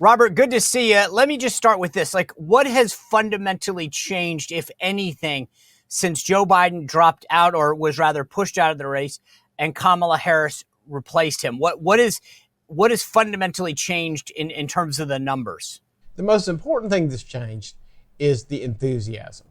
Robert, good to see you. Let me just start with this. Like, what has fundamentally changed, if anything, since Joe Biden dropped out or was rather pushed out of the race and Kamala Harris replaced him? What is fundamentally changed in terms of the numbers? The most important thing that's changed is the enthusiasm.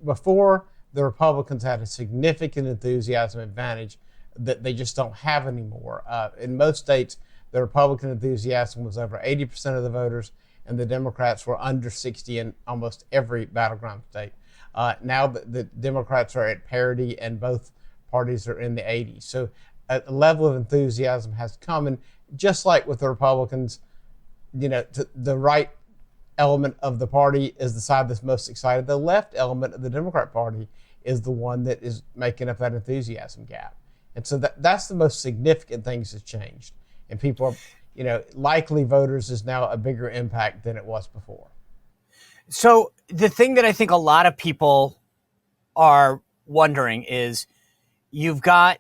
Before, the Republicans had a significant enthusiasm advantage that they just don't have anymore. In most states, the Republican enthusiasm was over 80% of the voters, and the Democrats were under 60 in almost every battleground state. Now the Democrats are at parity, and both parties are in the 80s. So a level of enthusiasm has come, and just like with the Republicans, the right element of the party is the side that's most excited. The left element of the Democrat Party is the one that is making up that enthusiasm gap. And so that's the most significant things that's changed. And people are, likely voters is now a bigger impact than it was before. So the thing that I think a lot of people are wondering is you've got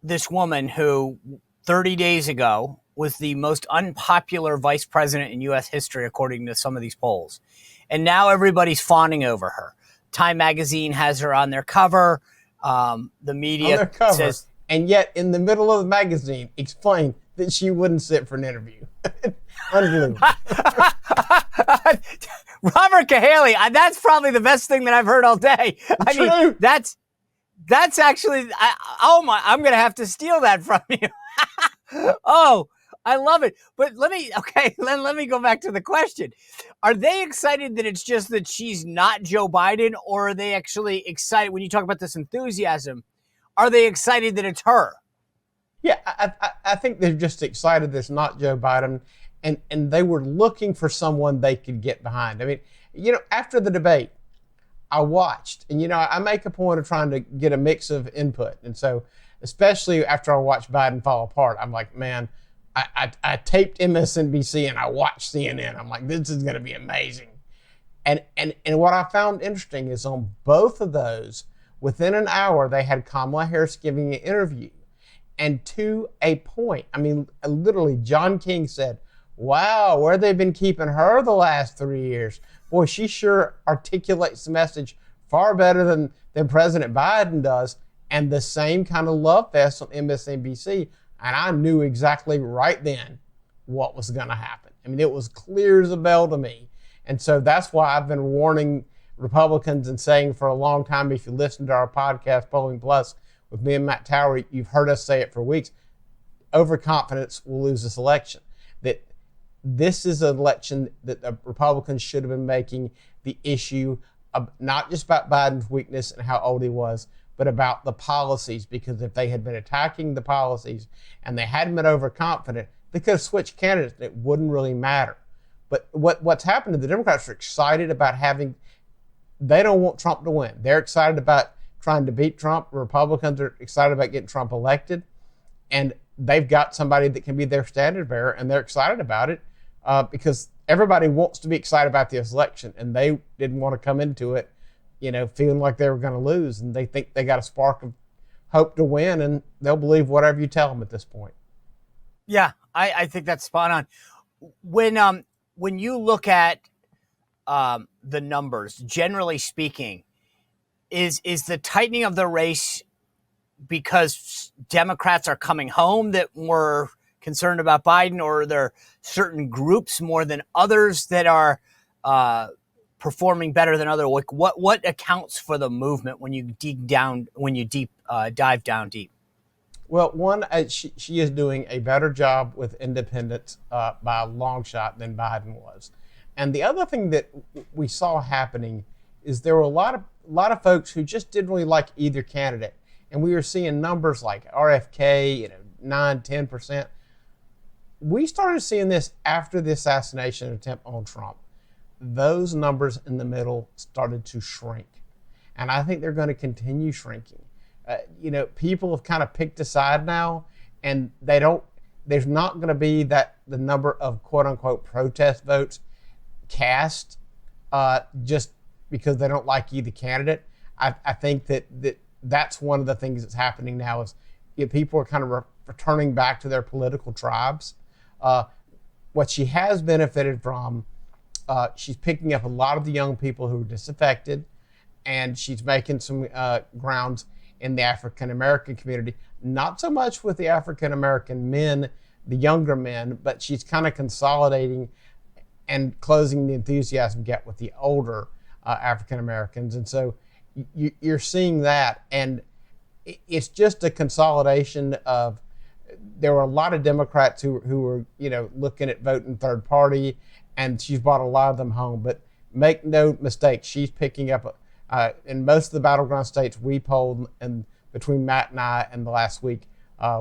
this woman who 30 days ago was the most unpopular vice president in U.S. history, according to some of these polls. And now everybody's fawning over her. Time magazine has her on their cover. The media on their cover, says... And yet in the middle of the magazine, explained that she wouldn't sit for an interview. Unbelievable. Robert Cahaly, that's probably the best thing that I've heard all day. True. I mean, that's actually, I'm going to have to steal that from you. Oh, I love it. But let me go back to the question. Are they excited that it's just that she's not Joe Biden, or are they actually excited when you talk about this enthusiasm? Are they excited that it's her? Yeah, I think they're just excited that it's not Joe Biden, and they were looking for someone they could get behind. I mean, after the debate, I watched, and, I make a point of trying to get a mix of input. And so, especially after I watched Biden fall apart, I'm like, man, I taped MSNBC and I watched CNN. I'm like, this is going to be amazing. And what I found interesting is on both of those, within an hour, they had Kamala Harris giving an interview. And to a point, I mean, literally, John King said, wow, where they've been keeping her the last 3 years. Boy, she sure articulates the message far better than President Biden does. And the same kind of love fest on MSNBC. And I knew exactly right then what was going to happen. I mean, it was clear as a bell to me. And so that's why I've been warning Republicans and saying for a long time, if you listen to our podcast, Polling Plus, with me and Matt Tower, you've heard us say it for weeks, overconfidence will lose this election. That this is an election that the Republicans should have been making the issue of not just about Biden's weakness and how old he was, but about the policies, because if they had been attacking the policies and they hadn't been overconfident, they could have switched candidates and it wouldn't really matter. But what's happened to the Democrats are excited about they don't want Trump to win. They're excited about trying to beat Trump. Republicans are excited about getting Trump elected. And they've got somebody that can be their standard bearer, and they're excited about it because everybody wants to be excited about this election, and they didn't want to come into it, feeling like they were going to lose, and they think they got a spark of hope to win, and they'll believe whatever you tell them at this point. Yeah, I think that's spot on. When you look at the numbers, generally speaking, is the tightening of the race because Democrats are coming home that were concerned about Biden, or are there certain groups more than others that are performing better than others? Like what accounts for the movement when you dive down deep? Well, one, she is doing a better job with independents by a long shot than Biden was. And the other thing that we saw happening is there were a lot of folks who just didn't really like either candidate. And we were seeing numbers like RFK, 9, 10%. We started seeing this after the assassination attempt on Trump. Those numbers in the middle started to shrink. And I think they're going to continue shrinking. People have kind of picked a side now, and there's not going to be the number of quote unquote protest votes cast just because they don't like either candidate. I think that's one of the things that's happening now is people are kind of returning back to their political tribes. what she has benefited from, she's picking up a lot of the young people who are disaffected, and she's making some grounds in the African American community. Not so much with the African American men, the younger men, but she's kind of consolidating and closing the enthusiasm gap with the older African Americans. And so you're seeing that, and it's just a consolidation of. There were a lot of Democrats who were looking at voting third party, and she's brought a lot of them home. But make no mistake, she's picking up in most of the battleground states we polled, and between Matt and I in the last week,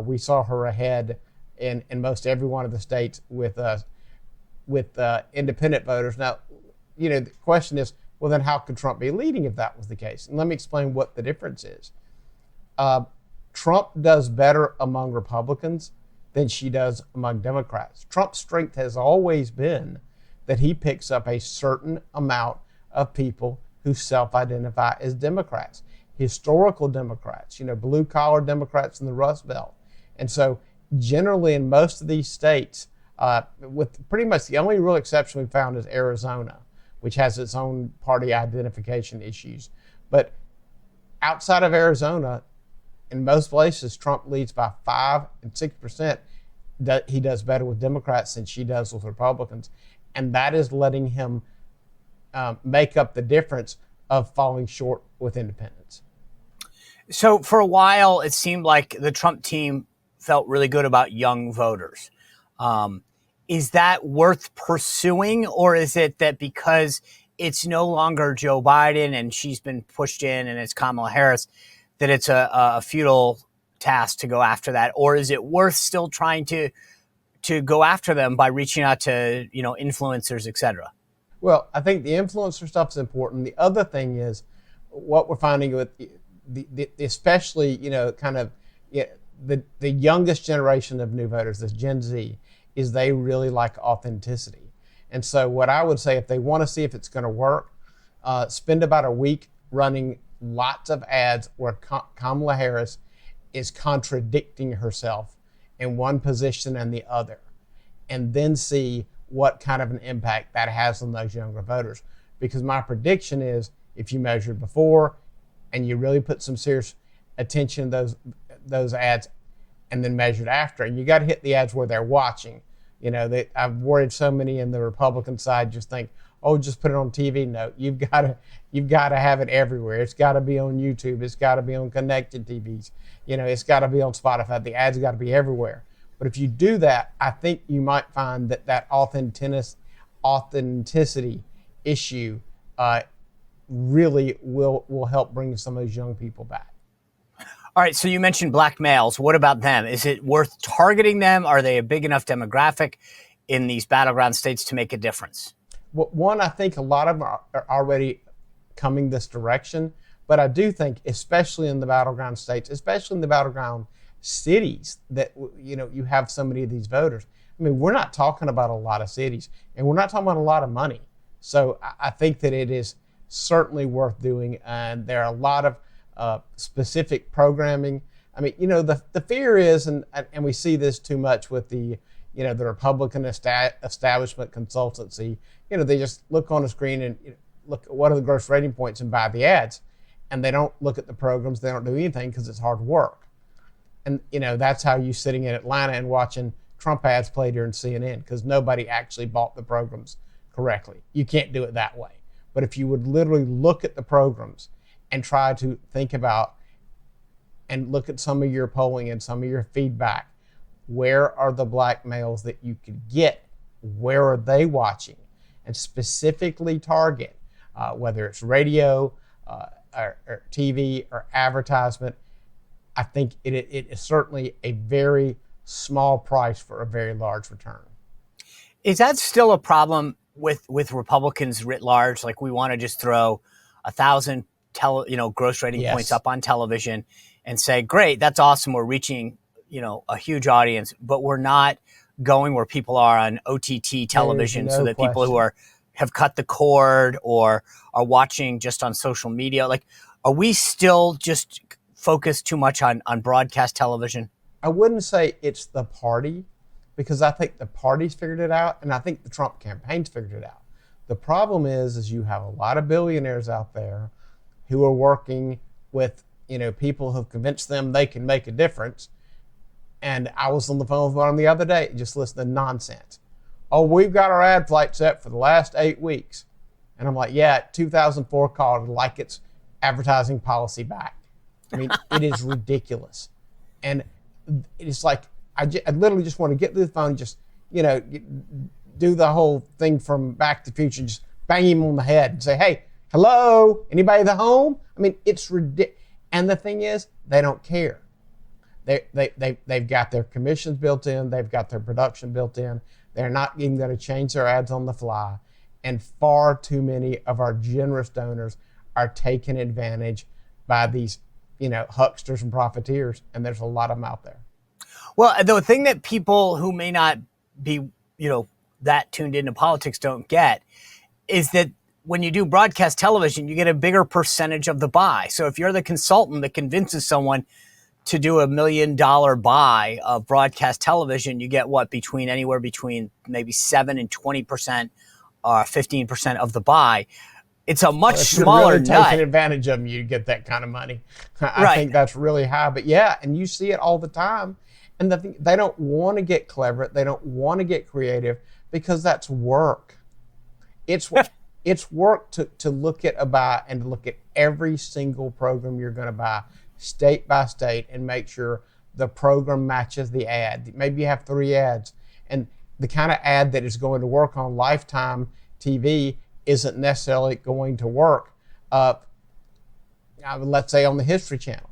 we saw her ahead in most every one of the states with independent voters. Now, the question is, well, then how could Trump be leading if that was the case? And let me explain what the difference is. Trump does better among Republicans than she does among Democrats. Trump's strength has always been that he picks up a certain amount of people who self-identify as Democrats, historical Democrats, blue-collar Democrats in the Rust Belt. And so generally in most of these states, with pretty much the only real exception we found is Arizona, which has its own party identification issues. But outside of Arizona, in most places, Trump leads by 5 and 6%. He does better with Democrats than she does with Republicans. And that is letting him make up the difference of falling short with independents. So for a while, it seemed like the Trump team felt really good about young voters. Is that worth pursuing, or is it that because it's no longer Joe Biden and she's been pushed in and it's Kamala Harris, that it's a futile task to go after that? Or is it worth still trying to go after them by reaching out to, influencers, et cetera? Well, I think the influencer stuff is important. The other thing is what we're finding with the especially, the youngest generation of new voters, this Gen Z, is they really like authenticity. And so what I would say, if they want to see if it's going to work, spend about a week running lots of ads where Kamala Harris is contradicting herself in one position and the other, and then see what kind of an impact that has on those younger voters. Because my prediction is, if you measured before and you really put some serious attention to those ads, and then measured after, and you got to hit the ads where they're watching. I've worried so many in the Republican side just think, oh, just put it on TV. No, you've got to have it everywhere. It's got to be on YouTube. It's got to be on connected TVs. It's got to be on Spotify. The ads got to be everywhere. But if you do that, I think you might find that authenticity issue really will help bring some of those young people back. All right, so you mentioned black males. What about them? Is it worth targeting them? Are they a big enough demographic in these battleground states to make a difference? Well, one, I think a lot of them are already coming this direction, but I do think, especially in the battleground states, especially in the battleground cities, that you have so many of these voters. I mean, we're not talking about a lot of cities, and we're not talking about a lot of money. So I think that it is certainly worth doing, and there are a lot of specific programming. I mean, the fear is, and we see this too much with the Republican establishment consultancy. They just look on the screen and look at what are the gross rating points and buy the ads, and they don't look at the programs. They don't do anything because it's hard work. And that's how you sitting in Atlanta and watching Trump ads play during CNN, because nobody actually bought the programs correctly. You can't do it that way. But if you would literally look at the programs and try to think about and look at some of your polling and some of your feedback, where are the black males that you could get? Where are they watching? And specifically target, whether it's radio or TV or advertisement. I think it is certainly a very small price for a very large return. Is that still a problem with Republicans writ large? Like, we want to just throw 1,000 gross rating points up on television and say, great, that's awesome. We're reaching, a huge audience, but we're not going where people are on OTT television, so that people who have cut the cord or are watching just on social media. Like, are we still just focused too much on broadcast television? I wouldn't say it's the party. because I think the parties figured it out, and I think the Trump campaign's figured it out. The problem is you have a lot of billionaires out there who are working with, people who've convinced them they can make a difference. And I was on the phone with one the other day, just listening to nonsense. Oh, we've got our ad flight set for the last 8 weeks. And I'm like, yeah, 2004 called like it's advertising policy back. I mean, it is ridiculous. And it's like, I literally just want to get to the phone, just, do the whole thing from Back to the Future, just bang him on the head and say, hey, hello, anybody at home? I mean, it's ridiculous. And the thing is, they don't care. They've got their commissions built in. They've got their production built in. They're not even going to change their ads on the fly. And far too many of our generous donors are taken advantage by these, hucksters and profiteers. And there's a lot of them out there. Well, the thing that people who may not be, that tuned into politics don't get is that when you do broadcast television, you get a bigger percentage of the buy. So if you're the consultant that convinces someone to do $1 million buy of broadcast television, you get anywhere between maybe 7 and 20%, 15% of the buy. It's a much smaller really nut. Taking advantage of them, you get that kind of money. I think that's really high. But yeah, and you see it all the time. And they don't want to get clever. They don't want to get creative because that's work. It's work to look at a buy and to look at every single program you're going to buy, state by state, and make sure the program matches the ad. Maybe you have 3 ads, and the kind of ad that is going to work on Lifetime TV isn't necessarily going to work, let's say on the History Channel.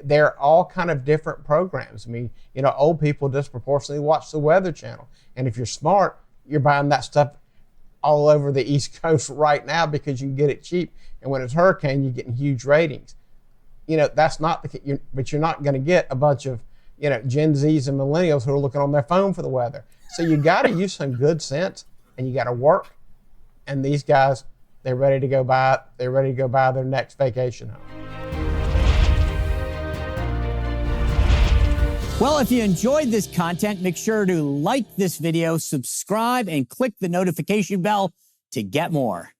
They're all kind of different programs. I mean, old people disproportionately watch the Weather Channel. And if you're smart, you're buying that stuff all over the East Coast right now because you can get it cheap. And when it's hurricane, you're getting huge ratings. That's not but you're not going to get a bunch of, Gen Zs and millennials who are looking on their phone for the weather. So you got to use some good sense, and you got to work. And these guys, they're ready to go buy their next vacation home. Well, if you enjoyed this content, make sure to like this video, subscribe, and click the notification bell to get more.